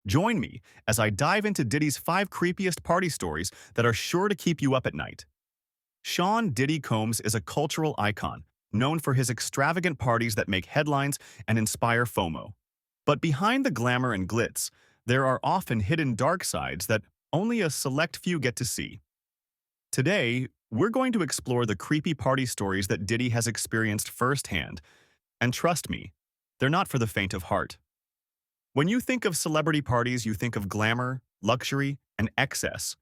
Join me as I dive into Diddy's 5 creepiest party stories that are sure to keep you up at night. Sean Diddy Combs is a cultural icon, known for his extravagant parties that make headlines and inspire FOMO. But behind the glamour and glitz, there are often hidden dark sides that only a select few get to see. Today, we're going to explore the creepy party stories that Diddy has experienced firsthand, and trust me, they're not for the faint of heart. When you think of celebrity parties, you think of glamour, luxury, and excess.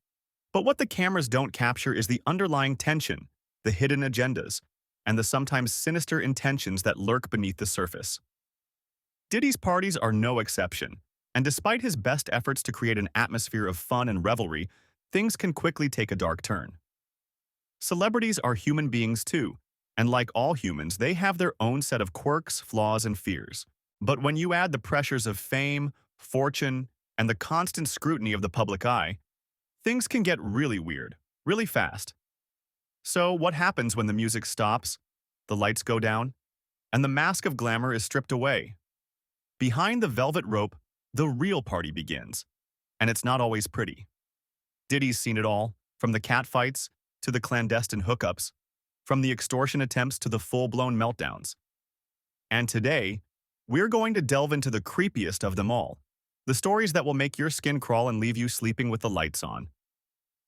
But what the cameras don't capture is the underlying tension, the hidden agendas, and the sometimes sinister intentions that lurk beneath the surface. Diddy's parties are no exception, and despite his best efforts to create an atmosphere of fun and revelry, things can quickly take a dark turn. Celebrities are human beings too, and like all humans, they have their own set of quirks, flaws, and fears. But when you add the pressures of fame, fortune, and the constant scrutiny of the public eye, things can get really weird, really fast. So what happens when the music stops, the lights go down, and the mask of glamour is stripped away? Behind the velvet rope, the real party begins, and it's not always pretty. Diddy's seen it all, from the catfights to the clandestine hookups, from the extortion attempts to the full-blown meltdowns. And today, we're going to delve into the creepiest of them all, the stories that will make your skin crawl and leave you sleeping with the lights on.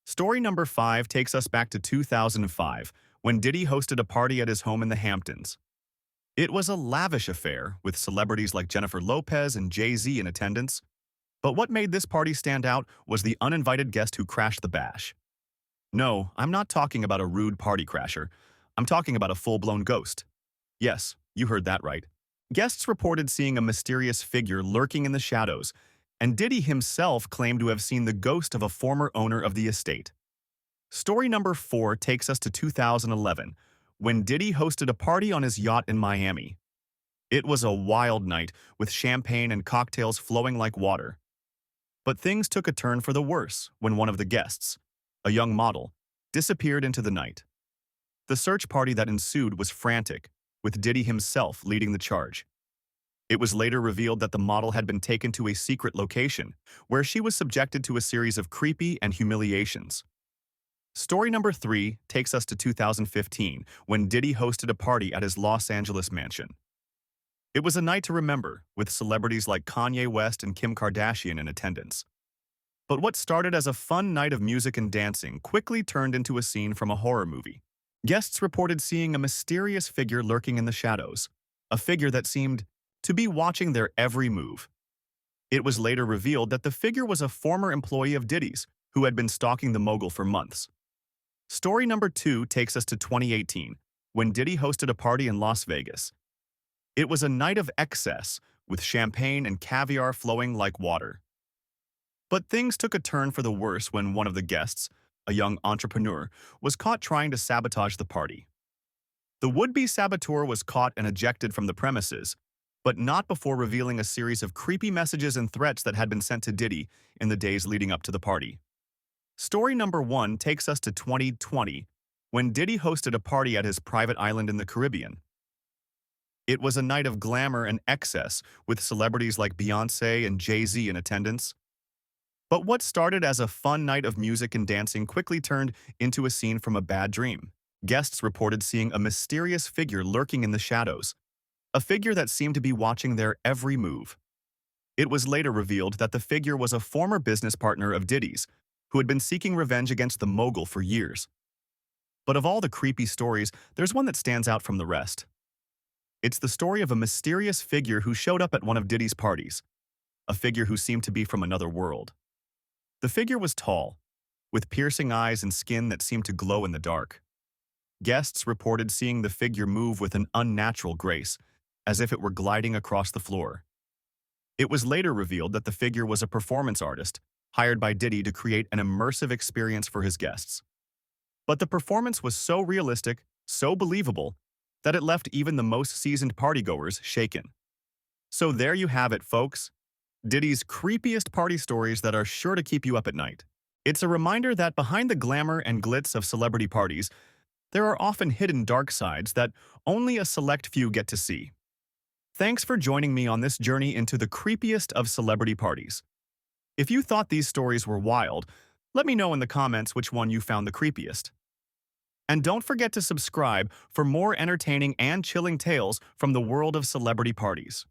Story number 5 takes us back to 2005, when Diddy hosted a party at his home in the Hamptons. It was a lavish affair, with celebrities like Jennifer Lopez and Jay-Z in attendance. But what made this party stand out was the uninvited guest who crashed the bash. No, I'm not talking about a rude party crasher. I'm talking about a full-blown ghost. Yes, you heard that right. Guests reported seeing a mysterious figure lurking in the shadows, and Diddy himself claimed to have seen the ghost of a former owner of the estate. Story number 4 takes us to 2011, when Diddy hosted a party on his yacht in Miami. It was a wild night, with champagne and cocktails flowing like water. But things took a turn for the worse when one of the guests, a young model, disappeared into the night. The search party that ensued was frantic, with Diddy himself leading the charge. It was later revealed that the model had been taken to a secret location, where she was subjected to a series of creepy and humiliations. Story number 3 takes us to 2015, when Diddy hosted a party at his Los Angeles mansion. It was a night to remember, with celebrities like Kanye West and Kim Kardashian in attendance. But what started as a fun night of music and dancing quickly turned into a scene from a horror movie. Guests reported seeing a mysterious figure lurking in the shadows, a figure that seemed to be watching their every move. It was later revealed that the figure was a former employee of Diddy's, who had been stalking the mogul for months. Story number 2 takes us to 2018, when Diddy hosted a party in Las Vegas. It was a night of excess, with champagne and caviar flowing like water. But things took a turn for the worse when one of the guests, a young entrepreneur, was caught trying to sabotage the party. The would-be saboteur was caught and ejected from the premises, but not before revealing a series of creepy messages and threats that had been sent to Diddy in the days leading up to the party. Story number 1 takes us to 2020, when Diddy hosted a party at his private island in the Caribbean. It was a night of glamour and excess, with celebrities like Beyoncé and Jay-Z in attendance. But what started as a fun night of music and dancing quickly turned into a scene from a bad dream. Guests reported seeing a mysterious figure lurking in the shadows, a figure that seemed to be watching their every move. It was later revealed that the figure was a former business partner of Diddy's, who had been seeking revenge against the mogul for years. But of all the creepy stories, there's one that stands out from the rest. It's the story of a mysterious figure who showed up at one of Diddy's parties, a figure who seemed to be from another world. The figure was tall, with piercing eyes and skin that seemed to glow in the dark. Guests reported seeing the figure move with an unnatural grace, as if it were gliding across the floor. It was later revealed that the figure was a performance artist, hired by Diddy to create an immersive experience for his guests. But the performance was so realistic, so believable, that it left even the most seasoned partygoers shaken. So there you have it, folks. Diddy's creepiest party stories that are sure to keep you up at night. It's a reminder that behind the glamour and glitz of celebrity parties, there are often hidden dark sides that only a select few get to see. Thanks for joining me on this journey into the creepiest of celebrity parties. If you thought these stories were wild, let me know in the comments which one you found the creepiest. And don't forget to subscribe for more entertaining and chilling tales from the world of celebrity parties.